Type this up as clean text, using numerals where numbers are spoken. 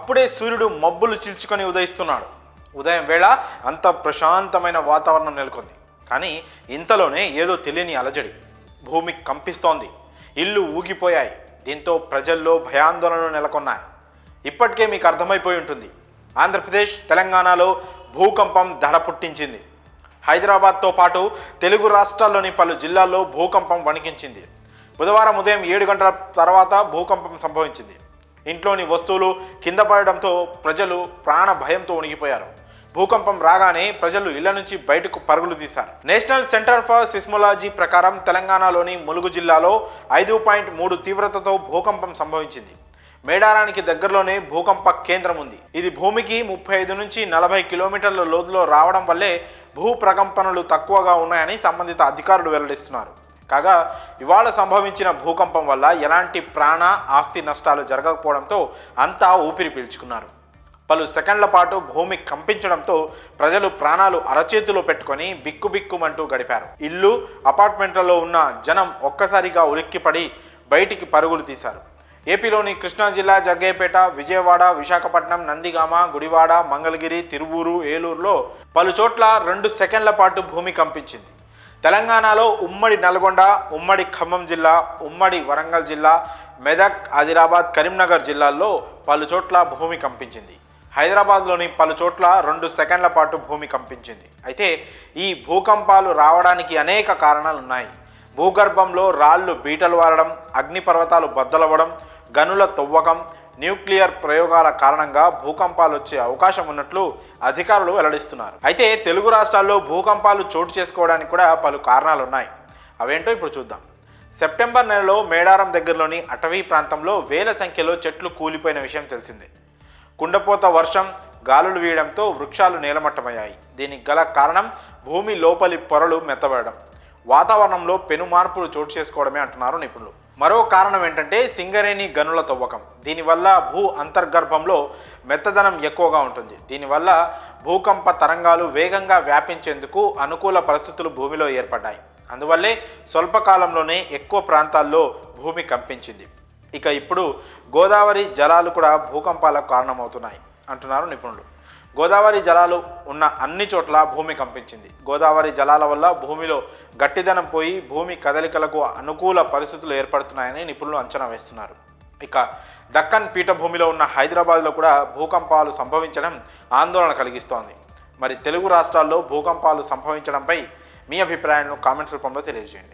అప్పుడే సూర్యుడు మబ్బులు చీల్చుకొని ఉదయిస్తున్నాడు. ఉదయం వేళ అంత ప్రశాంతమైన వాతావరణం నెలకొంది. కానీ ఇంతలోనే ఏదో తెలియని అలజడి. భూమి కంపిస్తోంది, ఇల్లు ఊగిపోయాయి. దీంతో ప్రజల్లో భయాందోళనలు నెలకొన్నాయి. ఇప్పటికే మీకు అర్థమైపోయి ఉంటుంది, ఆంధ్రప్రదేశ్ తెలంగాణలో భూకంపం దడ పుట్టించింది. హైదరాబాద్తో పాటు తెలుగు రాష్ట్రాల్లోని పలు జిల్లాల్లో భూకంపం వణికించింది. బుధవారం ఉదయం 7 గంటల తర్వాత భూకంపం సంభవించింది. ఇంట్లోని వస్తువులు కింద పడడంతో ప్రజలు ప్రాణ భయంతో వణికిపోయారు. భూకంపం రాగానే ప్రజలు ఇళ్ల నుంచి బయటకు పరుగులు తీశారు. నేషనల్ సెంటర్ ఫర్ సిస్మోలాజీ ప్రకారం తెలంగాణలోని ములుగు జిల్లాలో 5.3 తీవ్రతతో భూకంపం సంభవించింది. మేడారానికి దగ్గరలోనే భూకంప కేంద్రం ఉంది. ఇది భూమికి 35 నుంచి 40 కిలోమీటర్ల లోతులో రావడం వల్లే భూ ప్రకంపనలు తక్కువగా ఉన్నాయని సంబంధిత అధికారులు వెల్లడిస్తున్నారు. కాగా ఇవాళ సంభవించిన భూకంపం వల్ల ఎలాంటి ప్రాణ ఆస్తి నష్టాలు జరగకపోవడంతో అంతా ఊపిరి పీల్చుకున్నారు. పలు సెకండ్ల పాటు భూమి కంపించడంతో ప్రజలు ప్రాణాలు అరచేతిలో పెట్టుకొని బిక్కుబిక్కుమంటూ గడిపారు. ఇల్లు అపార్ట్మెంట్లలో ఉన్న జనం ఒక్కసారిగా ఉలిక్కిపడి బయటికి పరుగులు తీశారు. ఏపీలోని కృష్ణా జిల్లా జగ్గయ్యపేట, విజయవాడ, విశాఖపట్నం, నందిగామ, గుడివాడ, మంగళగిరి, తిరువూరు, ఏలూరులో పలు చోట్ల 2 సెకండ్ల పాటు భూమి కంపించింది. తెలంగాణలో ఉమ్మడి నల్గొండ, ఉమ్మడి ఖమ్మం జిల్లా, ఉమ్మడి వరంగల్ జిల్లా, మెదక్, ఆదిలాబాద్, కరీంనగర్ జిల్లాల్లో పలు చోట్ల భూమి కంపించింది. హైదరాబాద్లోని పలు చోట్ల 2 సెకండ్ల పాటు భూమి కంపించింది. అయితే ఈ భూకంపాలు రావడానికి అనేక కారణాలు ఉన్నాయి. భూగర్భంలో రాళ్లు బీటలు వారడం, అగ్నిపర్వతాలు బద్దలవ్వడం, గనుల తవ్వకం, న్యూక్లియర్ ప్రయోగాల కారణంగా భూకంపాలు వచ్చే అవకాశం ఉన్నట్లు అధికారులు వెల్లడిస్తున్నారు. అయితే తెలుగు రాష్ట్రాల్లో భూకంపాలు చోటు చేసుకోవడానికి కూడా పలు కారణాలు ఉన్నాయి. అవేంటో ఇప్పుడు చూద్దాం. సెప్టెంబర్ నెలలో మేడారం దగ్గరలోని అటవీ ప్రాంతంలో వేల సంఖ్యలో చెట్లు కూలిపోయిన విషయం తెలిసిందే. కుండపోత వర్షం, గాలులు వీయడంతో వృక్షాలు నేలమట్టమయ్యాయి. దీనికి గల కారణం భూమి లోపలి పొరలు మెత్తబడడం, వాతావరణంలో పెను మార్పులు చోటు చేసుకోవడమే అంటున్నారు నిపుణులు. మరో కారణం ఏంటంటే సింగరేణి గనుల తవ్వకం. దీనివల్ల భూ అంతర్గర్భంలో మెత్తదనం ఎక్కువగా ఉంటుంది. దీనివల్ల భూకంప తరంగాలు వేగంగా వ్యాపించేందుకు అనుకూల పరిస్థితులు భూమిలో ఏర్పడ్డాయి. అందువల్లే స్వల్పకాలంలోనే ఎక్కువ ప్రాంతాల్లో భూమి కంపించింది. ఇక ఇప్పుడు గోదావరి జలాలు కూడా భూకంపాలకు కారణమవుతున్నాయి అంటున్నారు నిపుణులు. గోదావరి జలాలు ఉన్న అన్ని చోట్ల భూమి కంపించింది. గోదావరి జలాల వల్ల భూమిలో గట్టిదనం పోయి భూమి కదలికలకు అనుకూల పరిస్థితులు ఏర్పడుతున్నాయని నిపుణులు అంచనా వేస్తున్నారు. ఇక దక్కన్ పీఠభూమిలో ఉన్న హైదరాబాద్లో కూడా భూకంపాలు సంభవించడం ఆందోళన కలిగిస్తోంది. మరి తెలుగు రాష్ట్రాల్లో భూకంపాలు సంభవించడంపై మీ అభిప్రాయాలను కామెంట్స్ రూపంలో తెలియజేయండి.